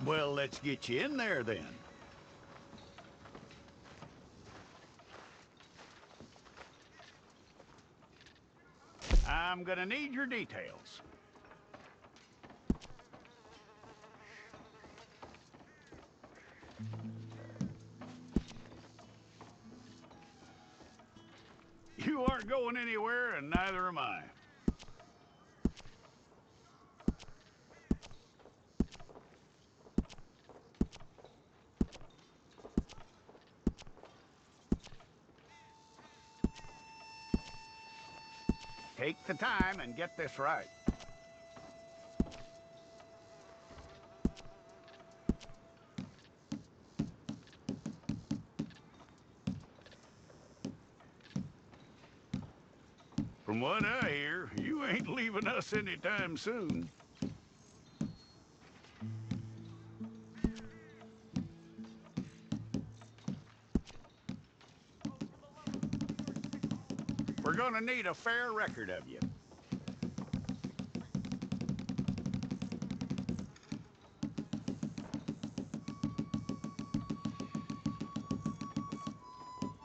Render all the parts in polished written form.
Well, let's get you in there then. I'm gonna need your details. You aren't going anywhere, and neither am I. Take the time and get this right. From what I hear, you ain't leaving us anytime soon. We're gonna need a fair record of you.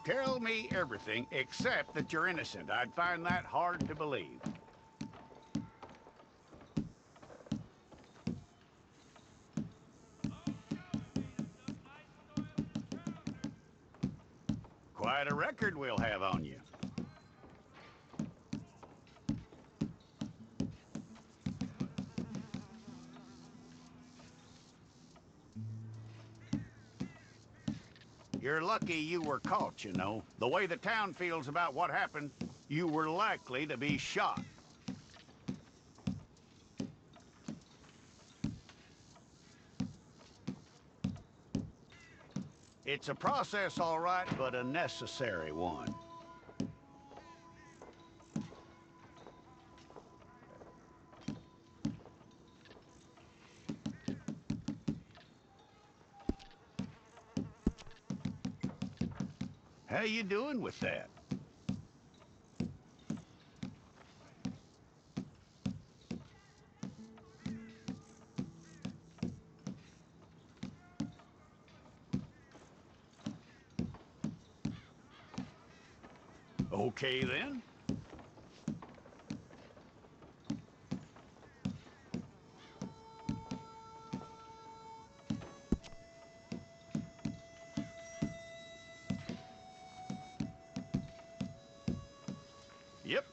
Tell me everything except that you're innocent. I'd find that hard to believe. Quite a record we'll have on you. You're lucky you were caught, you know. The way the town feels about what happened, you were likely to be shot. It's a process, all right, but a necessary one. How you doing with that? Okay, then. Yep.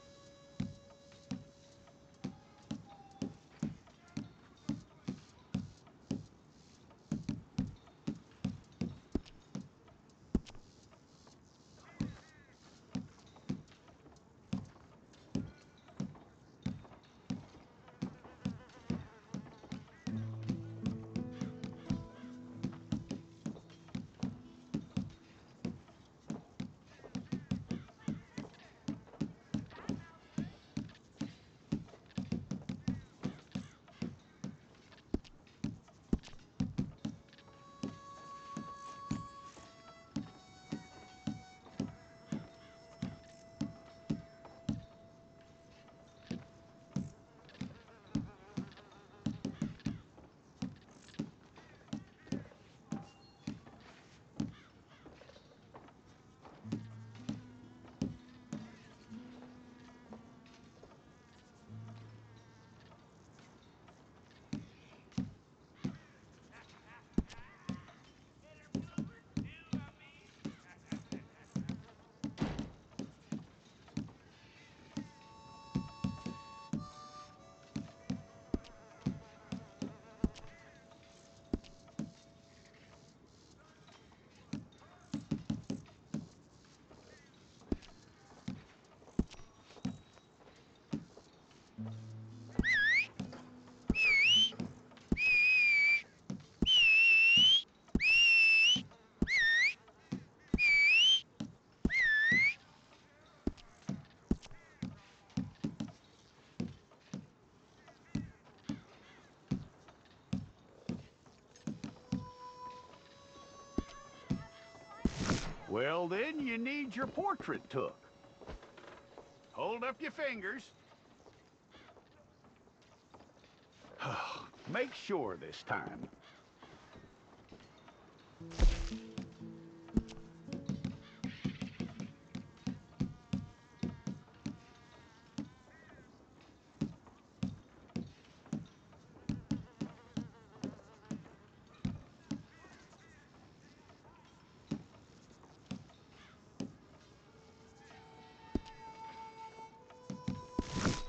Well, then, you need your portrait took. Hold up your fingers. Make sure this time.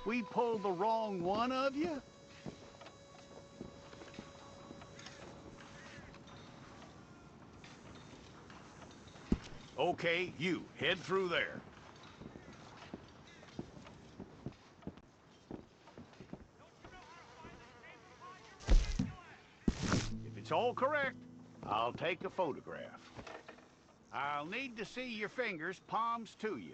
We pulled the wrong one of you? Okay, you, head through there. If it's all correct, I'll take a photograph. I'll need to see your fingers, palms to you.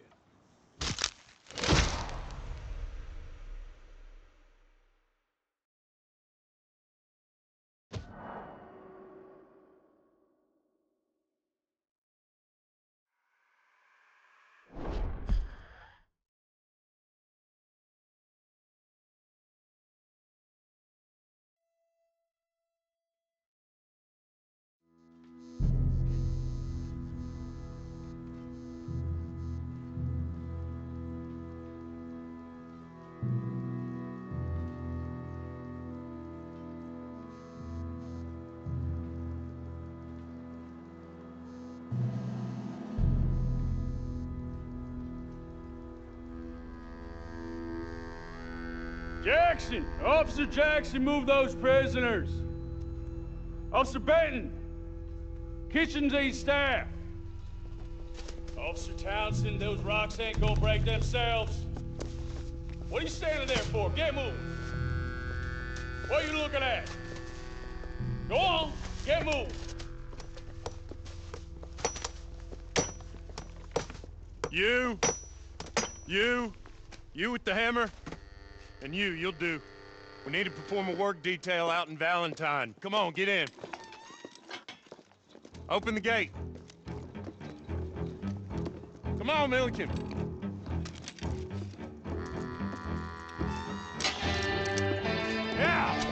Jackson! Officer Jackson, move those prisoners! Officer Benton! Kitchens aid staff! Officer Townsend, those rocks ain't gonna break themselves. What are you standing there for? Get moving! What are you looking at? Go on, get moving! You with the hammer? And you'll do. We need to perform a work detail out in Valentine. Come on, get in. Open the gate. Come on, Milliken. Yeah!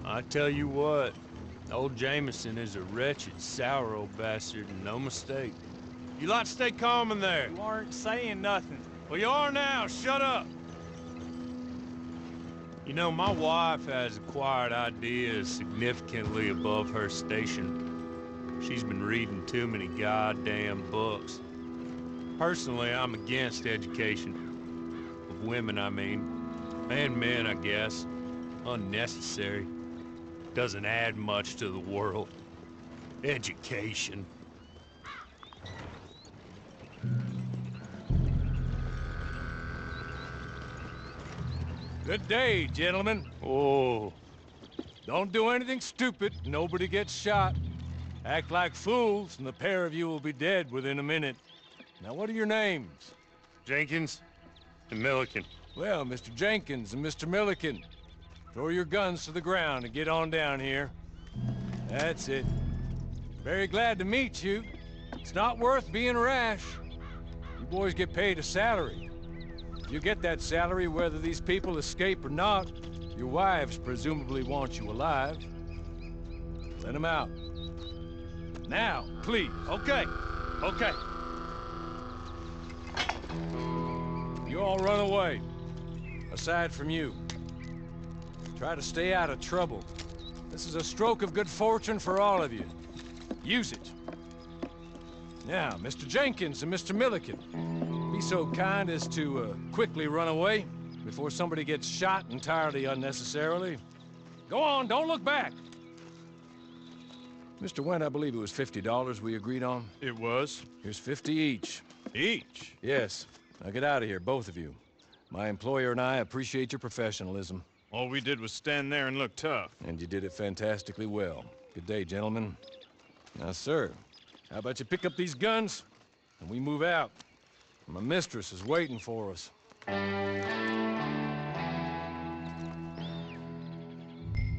I tell you what, old Jameson is a wretched, sour old bastard, and no mistake. You lot stay calm in there. You aren't saying nothing. Well, you are now. Shut up. You know, my wife has acquired ideas significantly above her station. She's been reading too many goddamn books. Personally, I'm against education. Of women, I mean. And men, I guess. Unnecessary. Doesn't add much to the world. Education. Good day, gentlemen. Oh, Don't do anything stupid. Nobody gets shot. Act like fools, and the pair of you will be dead within a minute. Now, what are your names? Jenkins and Milliken. Well, Mr. Jenkins and Mr. Milliken, throw your guns to the ground and get on down here. That's it. Very glad to meet you. It's not worth being rash. You boys get paid a salary. If you get that salary, whether these people escape or not, your wives presumably want you alive. Let them out. Now, please. Okay. You all run away. Aside from you. Try to stay out of trouble. This is a stroke of good fortune for all of you. Use it. Now, Mr. Jenkins and Mr. Milliken, be so kind as to quickly run away before somebody gets shot entirely unnecessarily. Go on, don't look back. Mr. Wendt, I believe it was $50 we agreed on. It was. Here's 50 each. Each? Yes. Now get out of here, both of you. My employer and I appreciate your professionalism. All we did was stand there and look tough. And you did it fantastically well. Good day, gentlemen. Now, sir, how about you pick up these guns, and we move out? My mistress is waiting for us.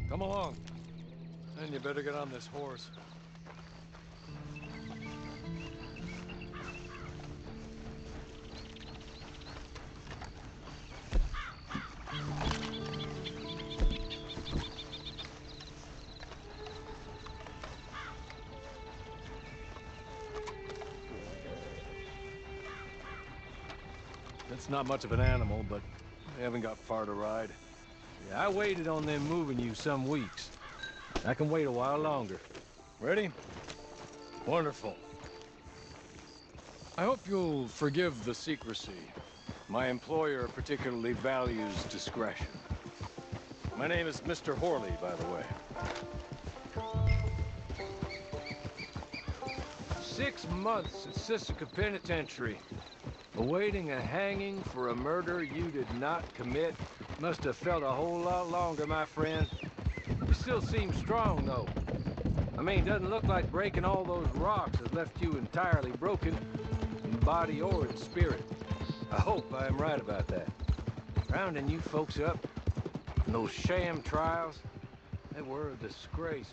Come along. And you better get on this horse. That's not much of an animal, but they haven't got far to ride. Yeah, I waited on them moving you some weeks. I can wait a while longer. Ready? Wonderful. I hope you'll forgive the secrecy. My employer particularly values discretion. My name is Mr. Horley, by the way. 6 months at Sisika Penitentiary, awaiting a hanging for a murder you did not commit. Must have felt a whole lot longer, my friend. You still seem strong, though. I mean, doesn't look like breaking all those rocks has left you entirely broken, in body or in spirit. I hope I am right about that. Rounding you folks up, and those sham trials, they were a disgrace.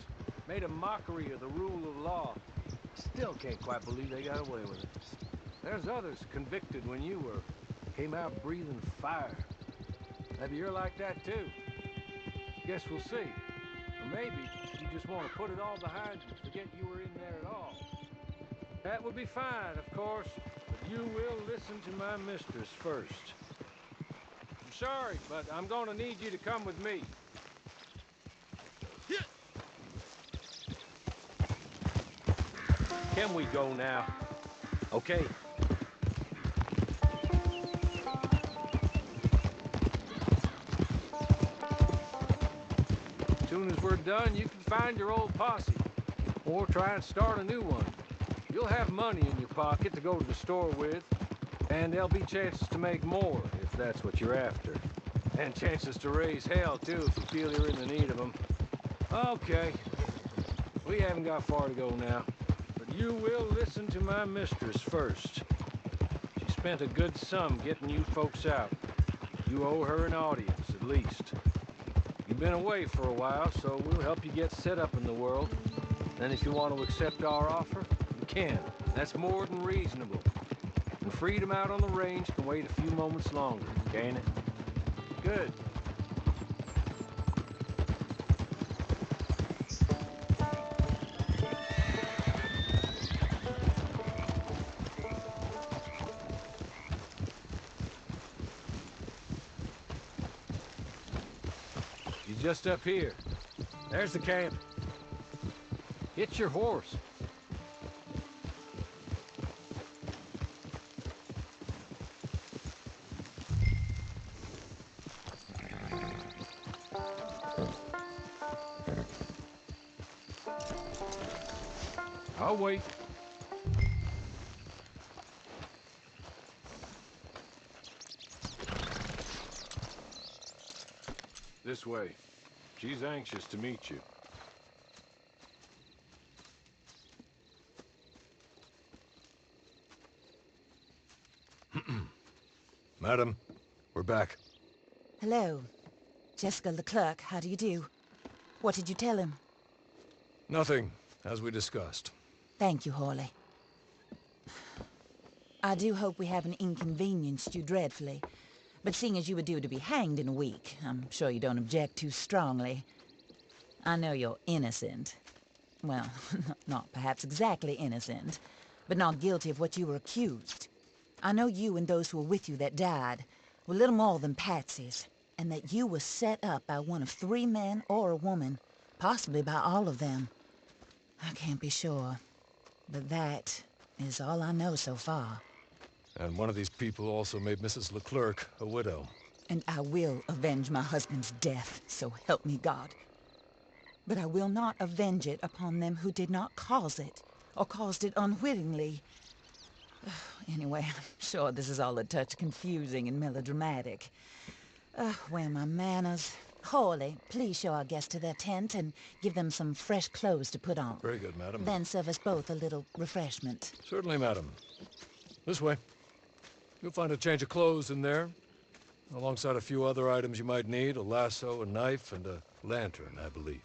Made a mockery of the rule of law. Still can't quite believe they got away with it. There's others convicted when you were. Came out breathing fire. Maybe you're like that too. Guess we'll see. Or maybe you just want to put it all behind you, forget you were in there at all. That would be fine, of course, but you will listen to my mistress first. I'm sorry, but I'm going to need you to come with me. Can we go now? Okay. As soon as we're done, you can find your old posse. Or try and start a new one. You'll have money in your pocket to go to the store with. And there'll be chances to make more, if that's what you're after. And chances to raise hell, too, if you feel you're in the need of them. Okay. We haven't got far to go now. But you will listen to my mistress first. She spent a good sum getting you folks out. You owe her an audience, at least. You've been away for a while, so we'll help you get set up in the world. Then if you want to accept our offer, you can. That's more than reasonable. And freedom out on the range can wait a few moments longer, can't it? Good. He's just up here. There's the camp. Get your horse. I'll wait. This way. She's anxious to meet you. Madam, we're back. Hello. Jessica Leclerc, how do you do? What did you tell him? Nothing, as we discussed. Thank you, Horley. I do hope we haven't inconvenienced you dreadfully. But seeing as you were due to be hanged in a week, I'm sure you don't object too strongly. I know you're innocent. Well, not perhaps exactly innocent, but not guilty of what you were accused. I know you and those who were with you that died were little more than patsies, and that you were set up by one of 3 men or a woman, possibly by all of them. I can't be sure, but that is all I know so far. And one of these people also made Mrs. Leclerc a widow. And I will avenge my husband's death, so help me God. But I will not avenge it upon them who did not cause it, or caused it unwittingly. Anyway, I'm sure this is all a touch confusing and melodramatic. Where are my manners? Horley, please show our guests to their tent and give them some fresh clothes to put on. Very good, madam. Then serve us both a little refreshment. Certainly, madam. This way. You'll find a change of clothes in there, alongside a few other items you might need, a lasso, a knife, and a lantern, I believe.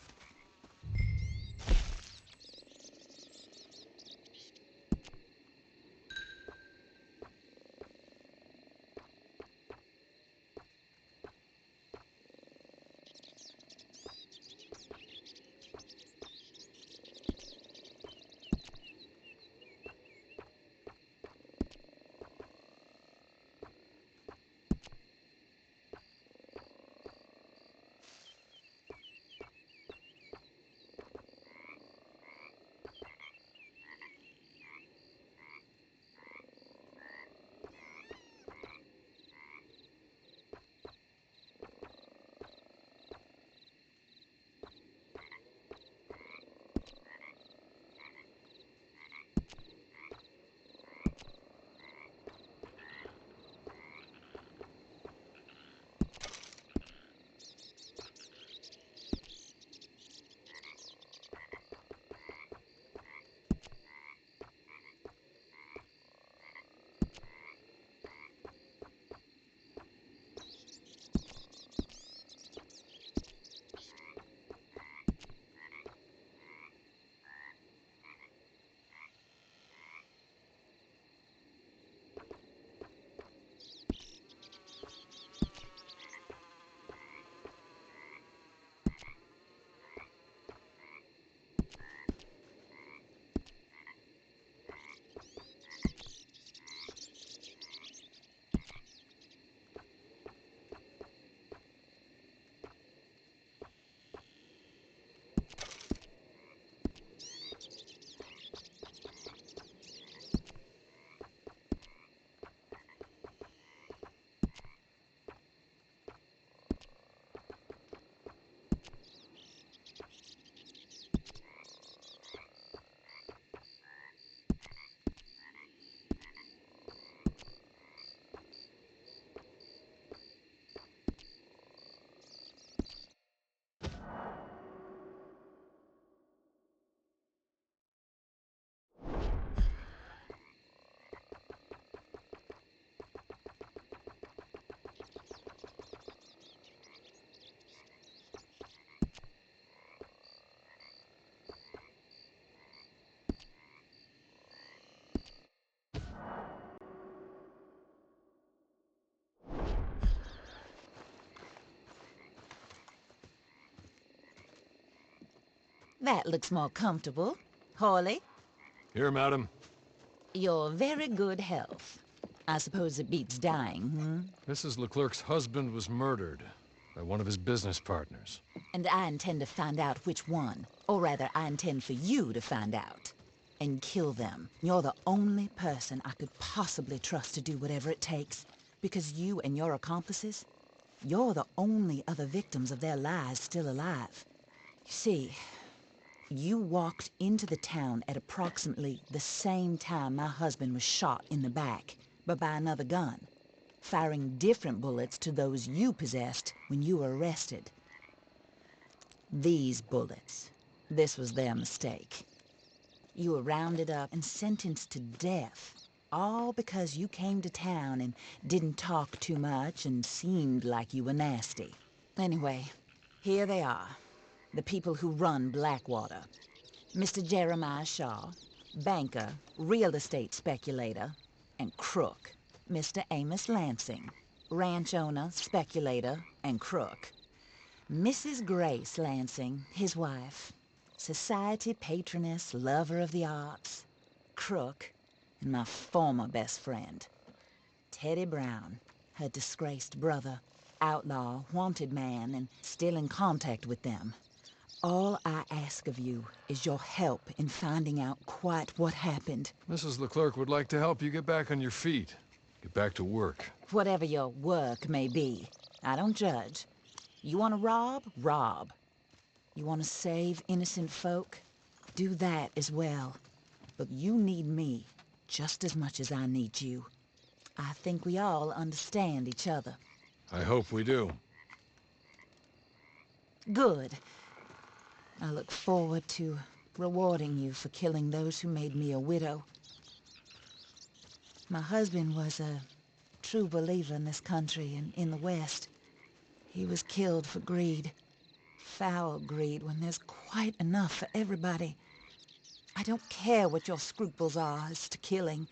That looks more comfortable. Hawley, Here, madam. your very good health. I suppose it beats dying, hmm? Mrs. Leclerc's husband was murdered by one of his business partners. And I intend to find out which one. Or rather, I intend for you to find out. And kill them. You're the only person I could possibly trust to do whatever it takes. Because you and your accomplices, you're the only other victims of their lies still alive. You see, you walked into the town at approximately the same time my husband was shot in the back, but by another gun, firing different bullets to those you possessed when you were arrested. These bullets, this was their mistake. You were rounded up and sentenced to death, all because you came to town and didn't talk too much and seemed like you were nasty. Anyway, here they are, the people who run Blackwater. Mr. Jeremiah Shaw, banker, real estate speculator, and crook. Mr. Amos Lansing, ranch owner, speculator, and crook. Mrs. Grace Lansing, his wife, society patroness, lover of the arts, crook, and my former best friend, Teddy Brown, her disgraced brother, outlaw, wanted man, and still in contact with them. All I ask of you is your help in finding out quite what happened. Mrs. Leclerc would like to help you get back on your feet. Get back to work. Whatever your work may be, I don't judge. You want to rob? Rob. You want to save innocent folk? Do that as well. But you need me just as much as I need you. I think we all understand each other. I hope we do. Good. I look forward to rewarding you for killing those who made me a widow. My husband was a true believer in this country and in the West. He was killed for greed. Foul greed when there's quite enough for everybody. I don't care what your scruples are as to killing.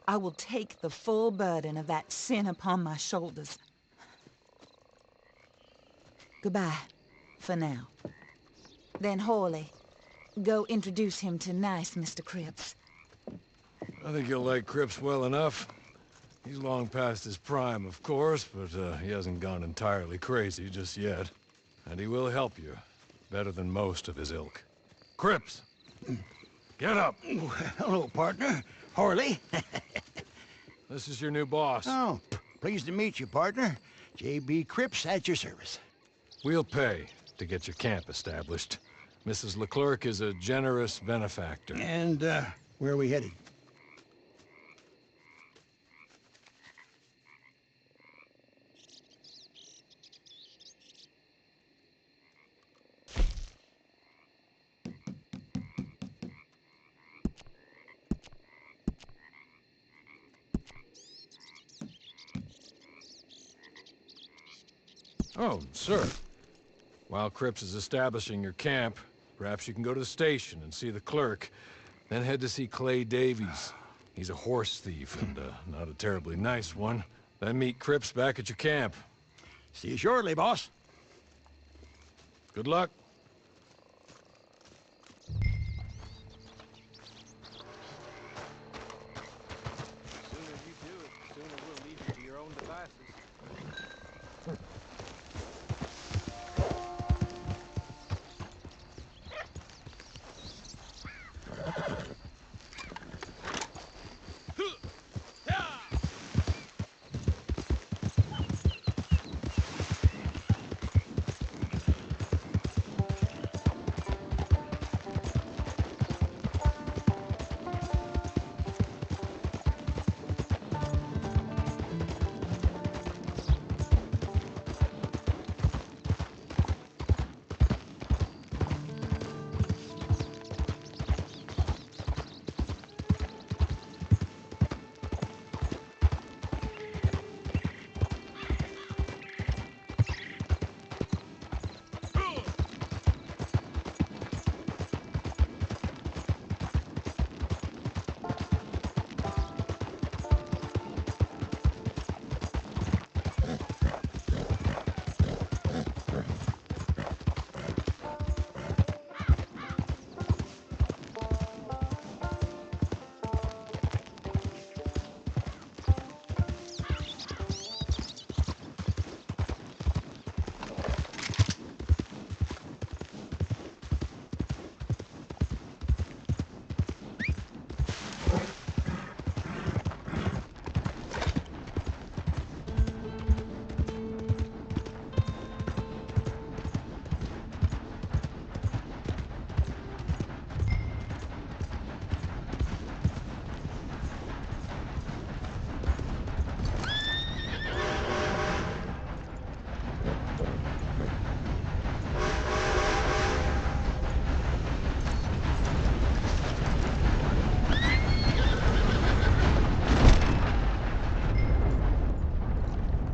I will take the full burden of that sin upon my shoulders. Goodbye, for now. Then Hawley, go introduce him to nice Mr. Cripps. I think you'll like Cripps well enough. He's long past his prime, of course, but he hasn't gone entirely crazy just yet. And he will help you, better than most of his ilk. Cripps! Get up! Hello, partner. Harley. This is your new boss. Oh, pleased to meet you, partner. J.B. Cripps at your service. We'll pay to get your camp established. Mrs. Leclerc is a generous benefactor. And, where are we headed? Oh, sir. While Cripps is establishing your camp, perhaps you can go to the station and see the clerk, then head to see Clay Davies. He's a horse thief and not a terribly nice one. Then meet Cripps back at your camp. See you shortly, boss. Good luck. The sooner you do it, the sooner we'll leave you to your own devices.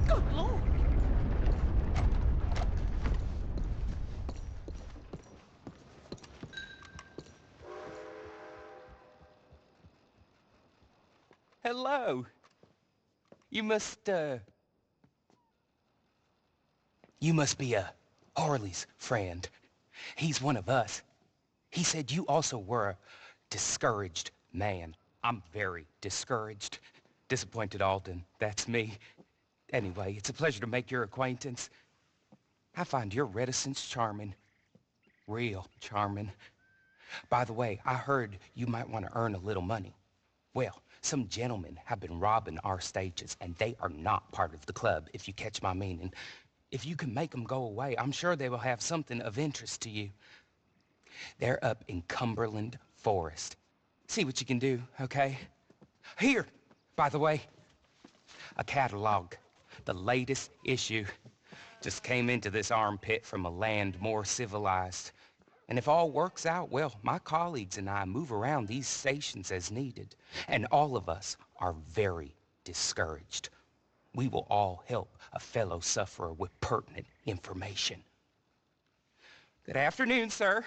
Good Lord. Hello. You must be, Harley's friend. He's one of us. He said you also were a discouraged man. I'm very discouraged. Disappointed Alden, that's me. Anyway, it's a pleasure to make your acquaintance. I find your reticence charming. Real charming. By the way, I heard you might want to earn a little money. Well, some gentlemen have been robbing our stages, and they are not part of the club, if you catch my meaning. If you can make them go away, I'm sure they will have something of interest to you. They're up in Cumberland Forest. See what you can do, okay? Here, by the way, a catalog. The latest issue. Just came into this armpit from a land more civilized. And if all works out, well, my colleagues and I move around these stations as needed. And all of us are very discouraged. We will all help a fellow sufferer with pertinent information. Good afternoon, sir.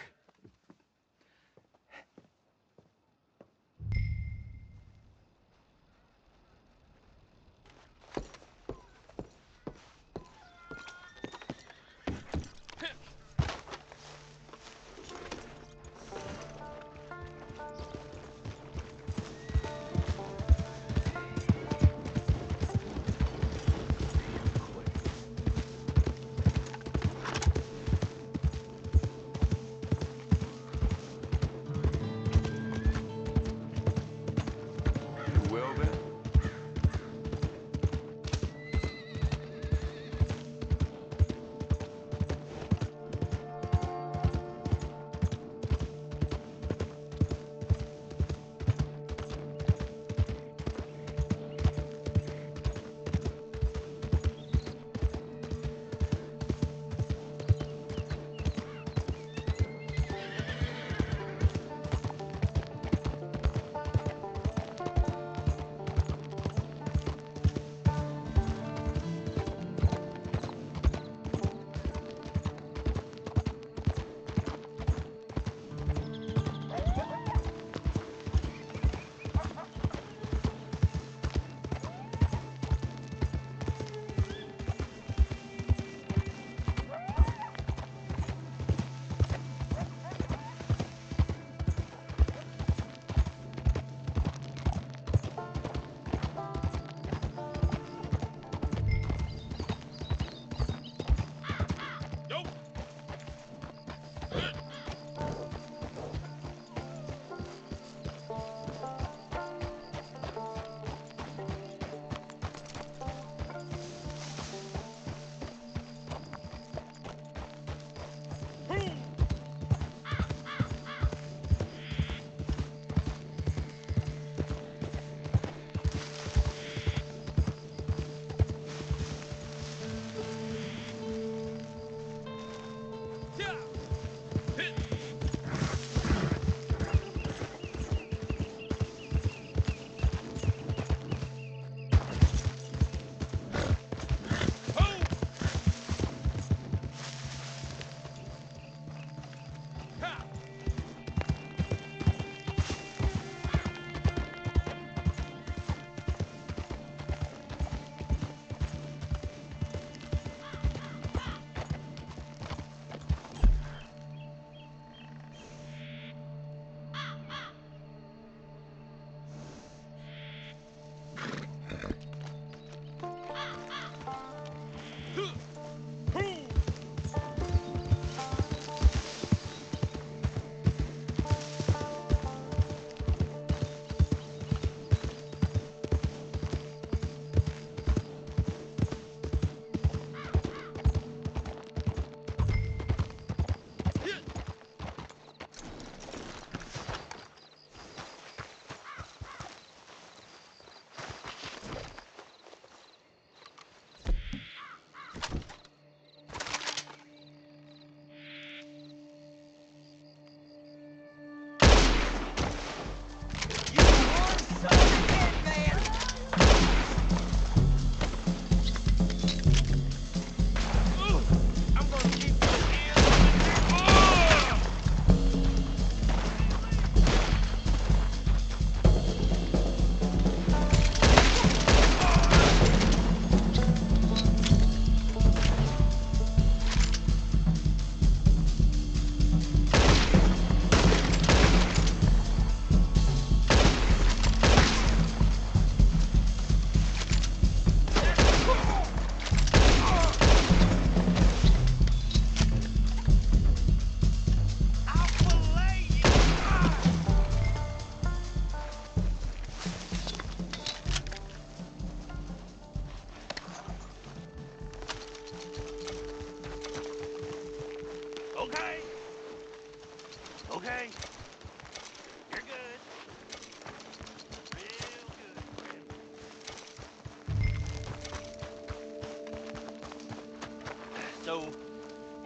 So,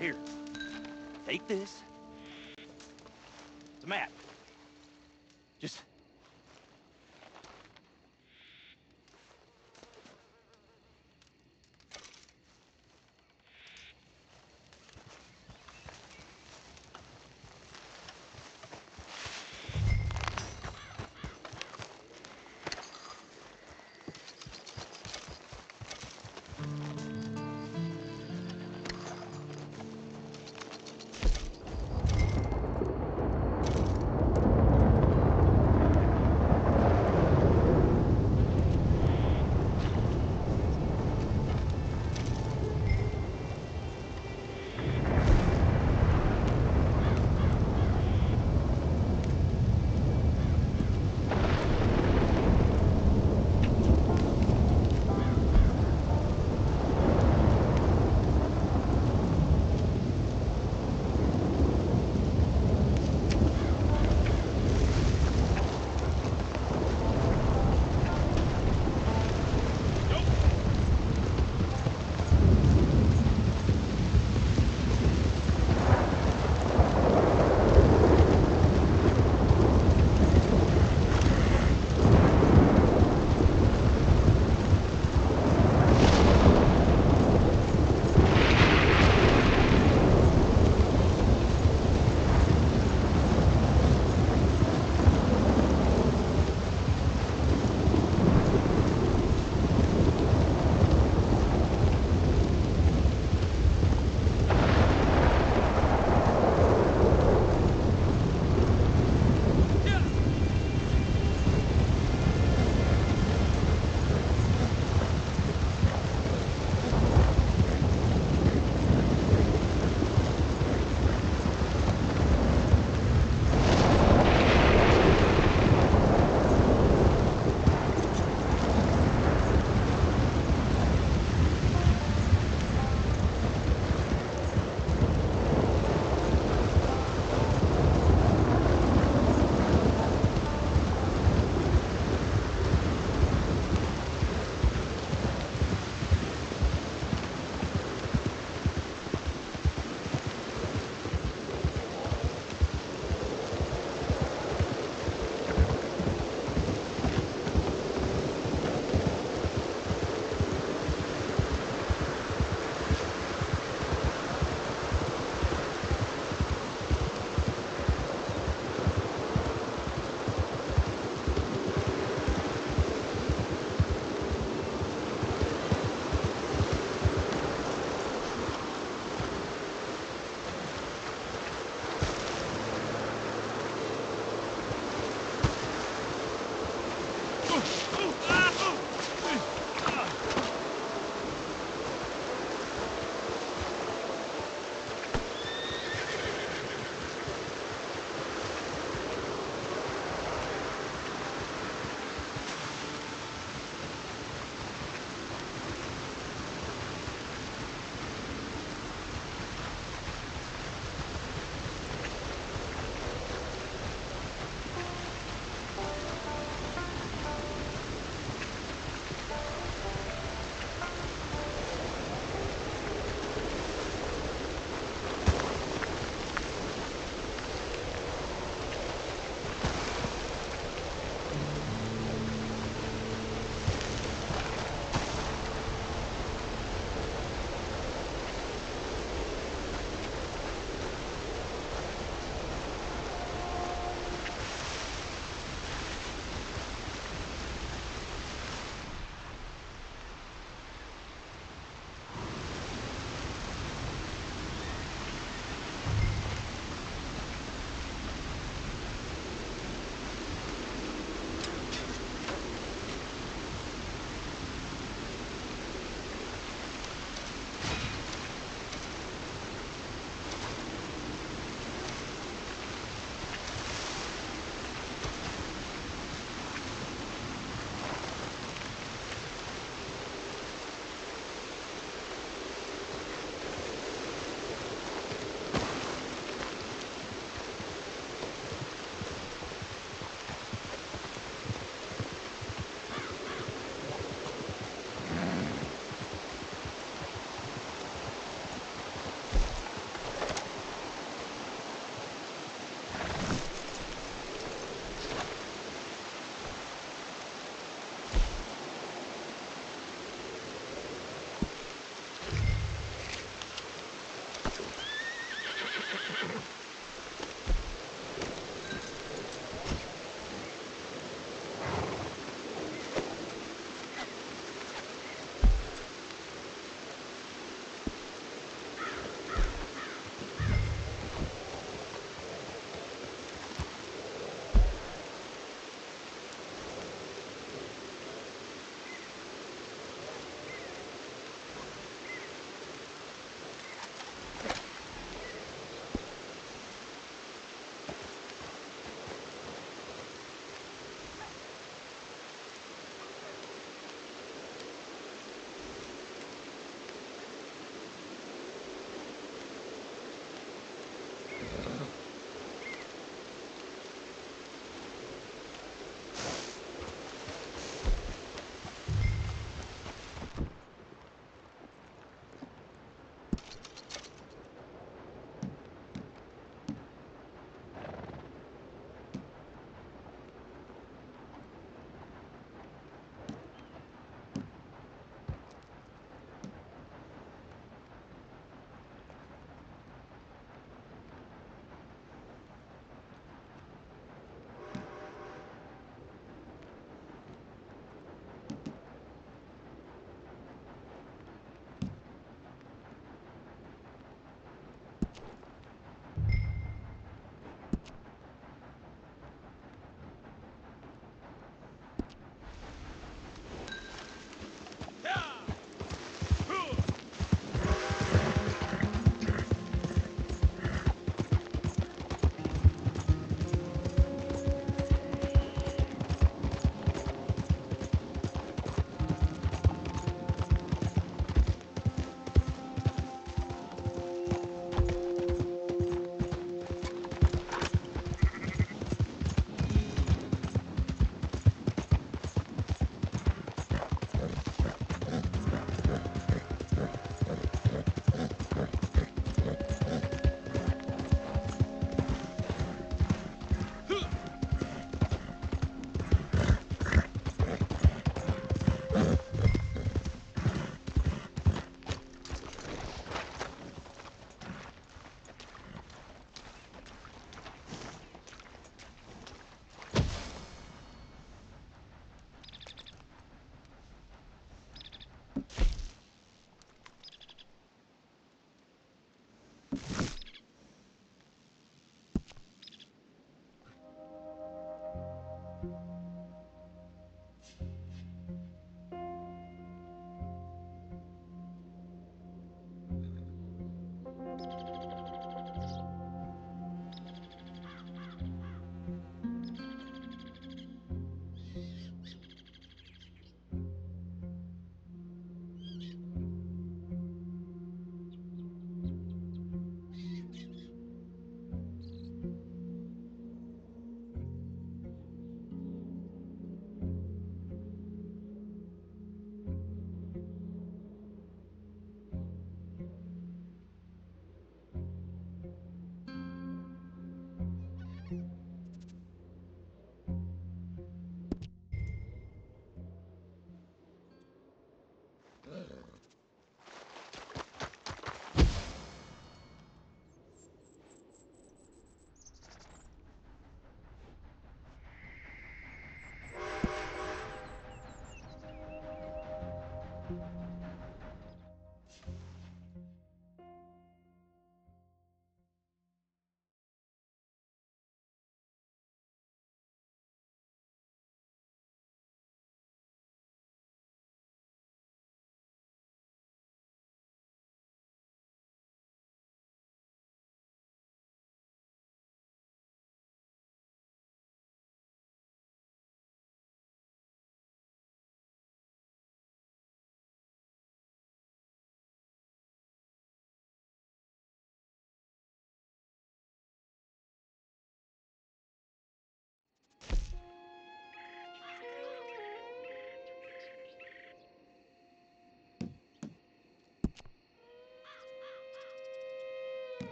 here, take this. It's a map. Just...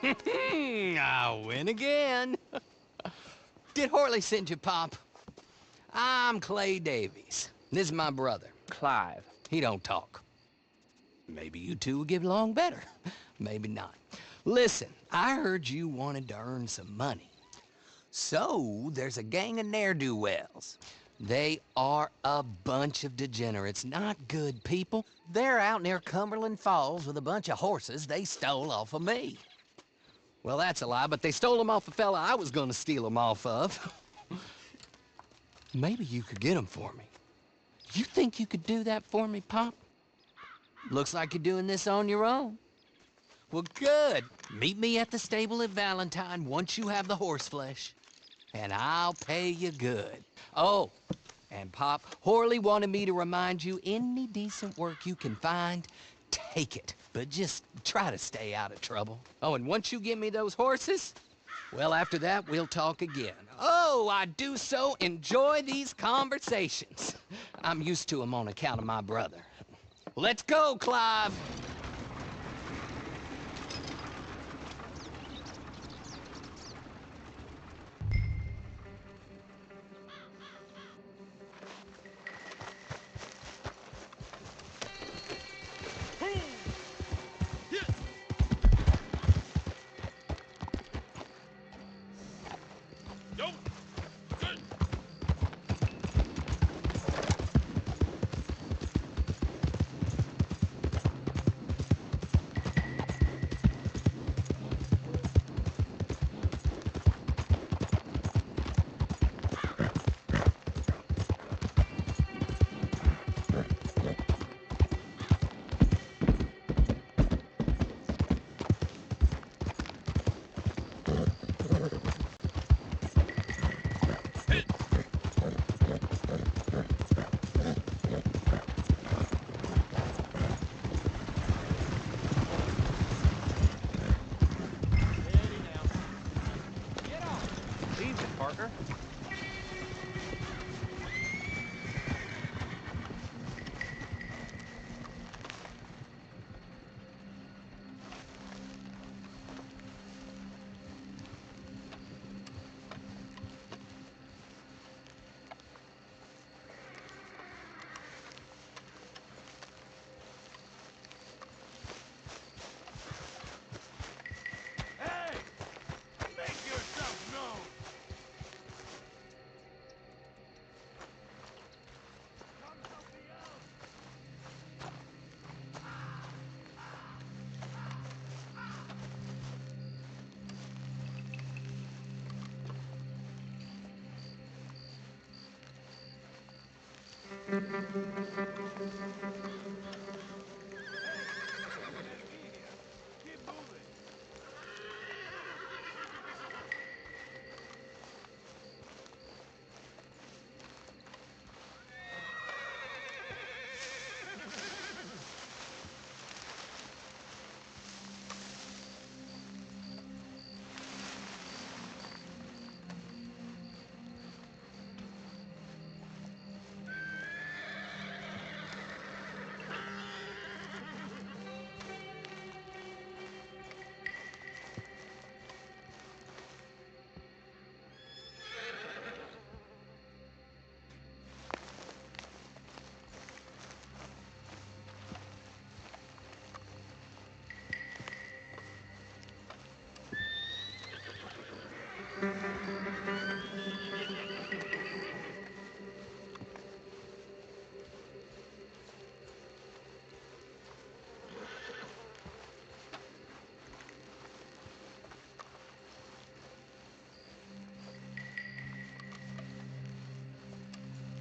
I win again. Did Horley send you, Pop? I'm Clay Davies. This is my brother, Clive. He don't talk. Maybe you two will get along better. Maybe not. Listen, I heard you wanted to earn some money. So, there's a gang of ne'er-do-wells. They are a bunch of degenerates, not good people. They're out near Cumberland Falls with a bunch of horses they stole off of me. Well, that's a lie, but they stole them off a fella I was gonna steal them off of. Maybe you could get them for me. You think you could do that for me, Pop? Looks like you're doing this on your own. Well, good. Meet me at the stable at Valentine once you have the horse flesh, and I'll pay you good. Oh, and Pop, Horley wanted me to remind you, any decent work you can find, take it. But just try to stay out of trouble. Oh, and once you give me those horses, well, after that, we'll talk again. Oh, I do so enjoy these conversations. I'm used to them on account of my brother. Let's go, Clive.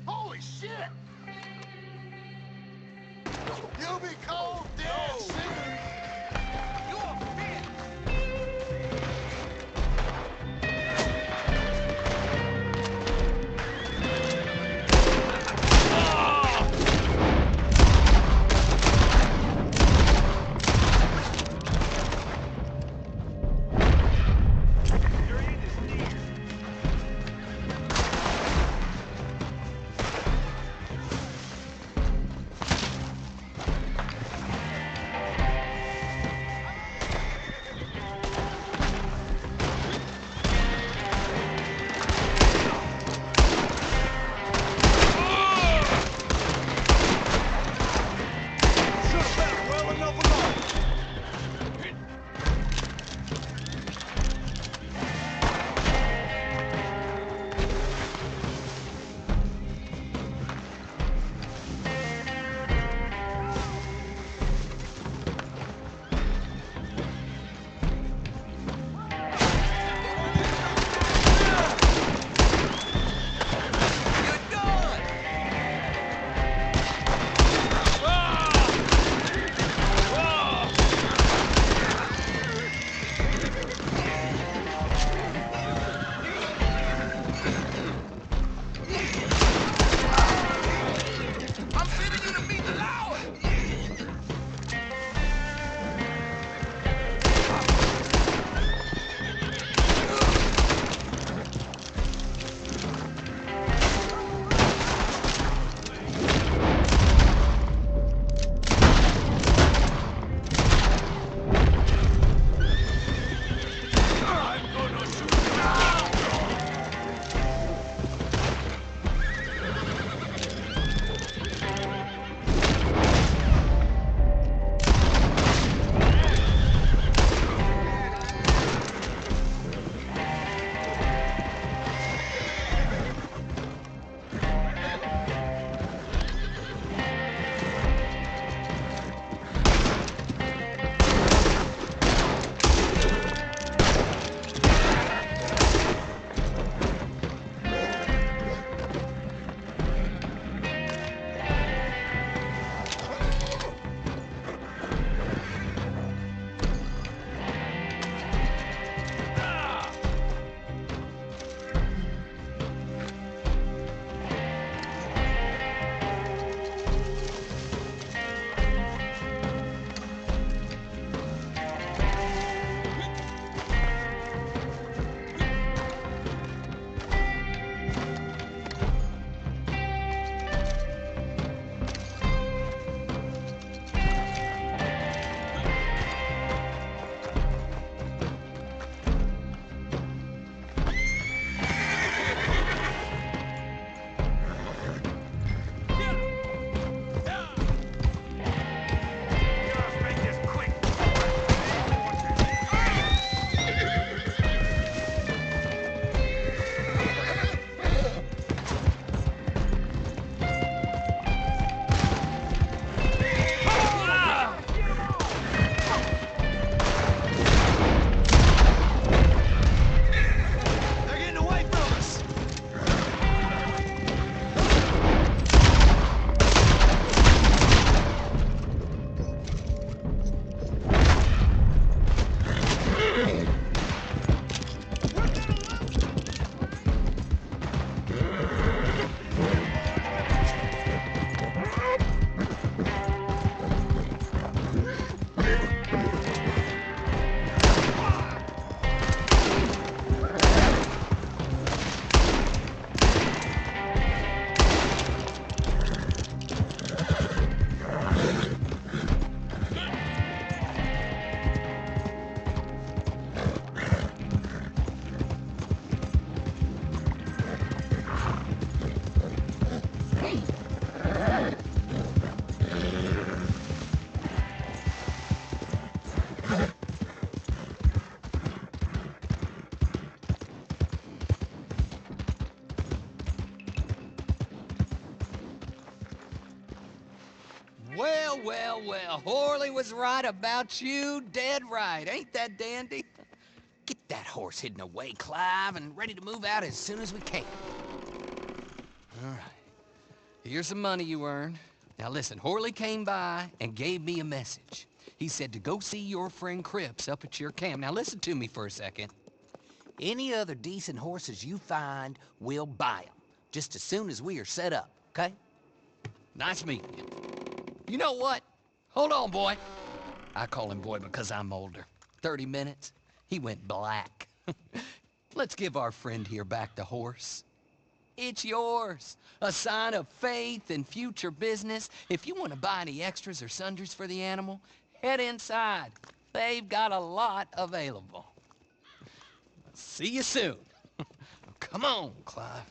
Holy shit! You'll be cold dead soon! You're fit! Well, well, well. Horley was right about you, dead right. Ain't that dandy? Get that horse hidden away, Clive, and ready to move out as soon as we can. All right. Here's some money you earned. Now listen, Horley came by and gave me a message. He said to go see your friend Cripps up at your camp. Now listen to me for a second. Any other decent horses you find, we'll buy them. Just as soon as we are set up, okay? Nice meeting you. You know what? Hold on, boy. I call him boy because I'm older. 30 minutes, he went black. Let's give our friend here back the horse. It's yours. A sign of faith and future business. If you want to buy any extras or sundries for the animal, head inside. They've got a lot available. See you soon. Come on, Clive.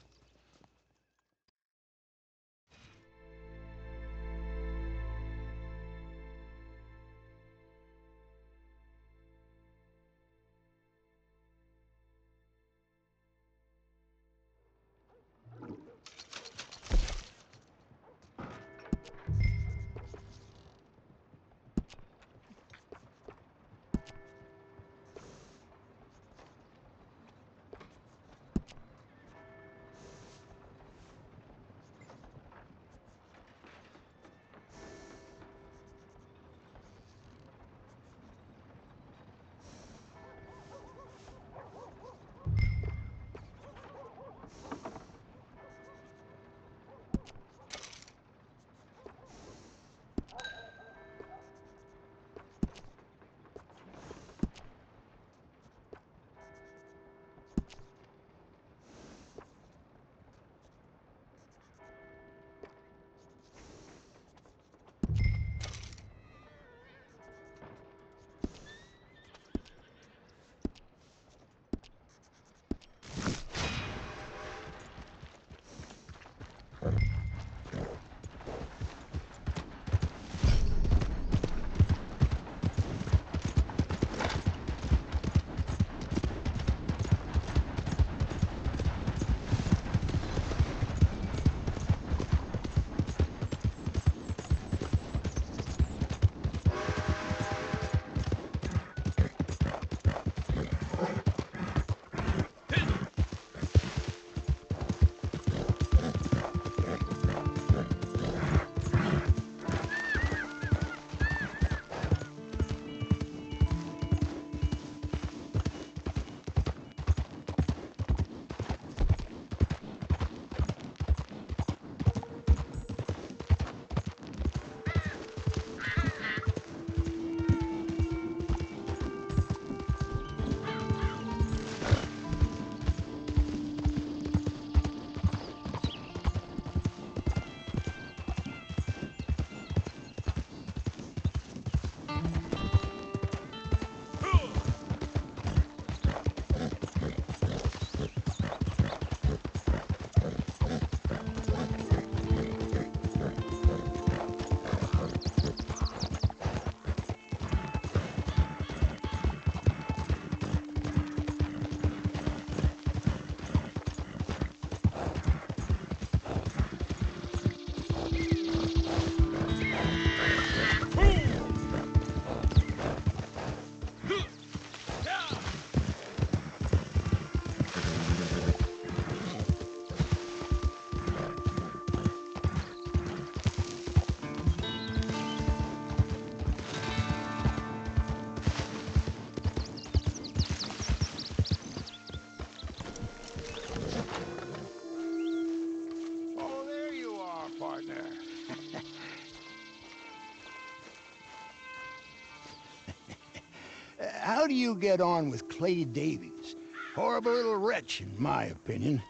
How do you get on with Clay Davies? Horrible little wretch, in my opinion.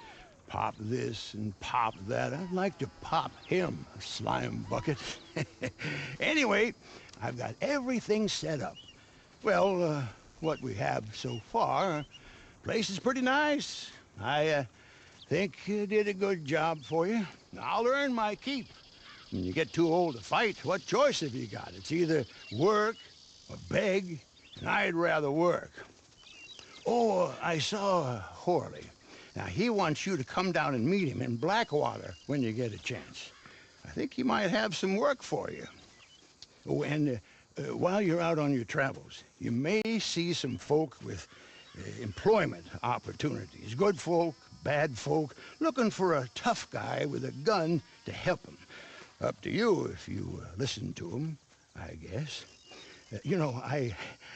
Pop this and pop that. I'd like to pop him, a slime bucket. Anyway, I've got everything set up. Well, what we have so far, place is pretty nice. I think you did a good job for you. I'll earn my keep. When you get too old to fight, what choice have you got? It's either work or beg, and I'd rather work. Oh, I saw Horley. Now, he wants you to come down and meet him in Blackwater when you get a chance. I think he might have some work for you. Oh, and while you're out on your travels, you may see some folk with employment opportunities. Good folk, bad folk, looking for a tough guy with a gun to help them. Up to you if you listen to them, I guess. You know,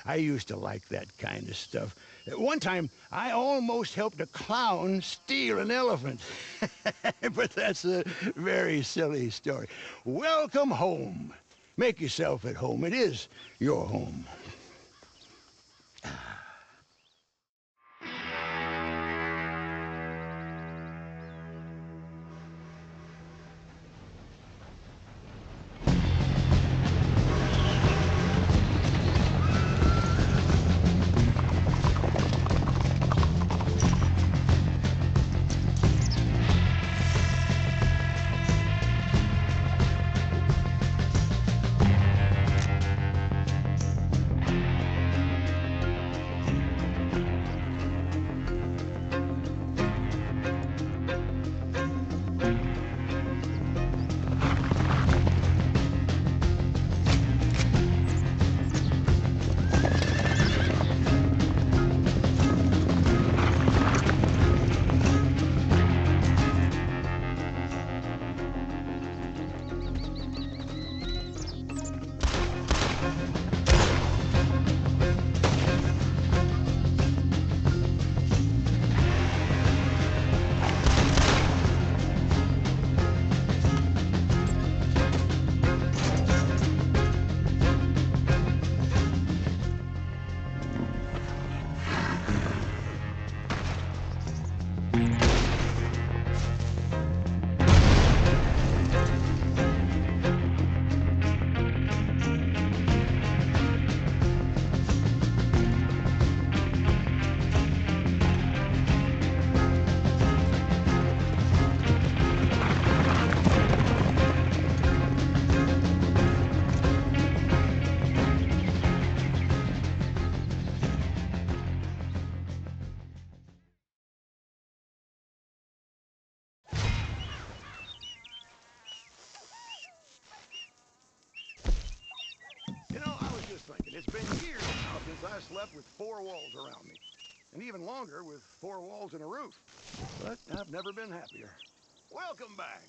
I used to like that kind of stuff. One time, I almost helped a clown steal an elephant. But that's a very silly story. Welcome home. Make yourself at home. It is your home. You know, I was just thinking, it's been years now since I slept with 4 walls around me. And even longer with 4 walls and a roof. But I've never been happier. Welcome back.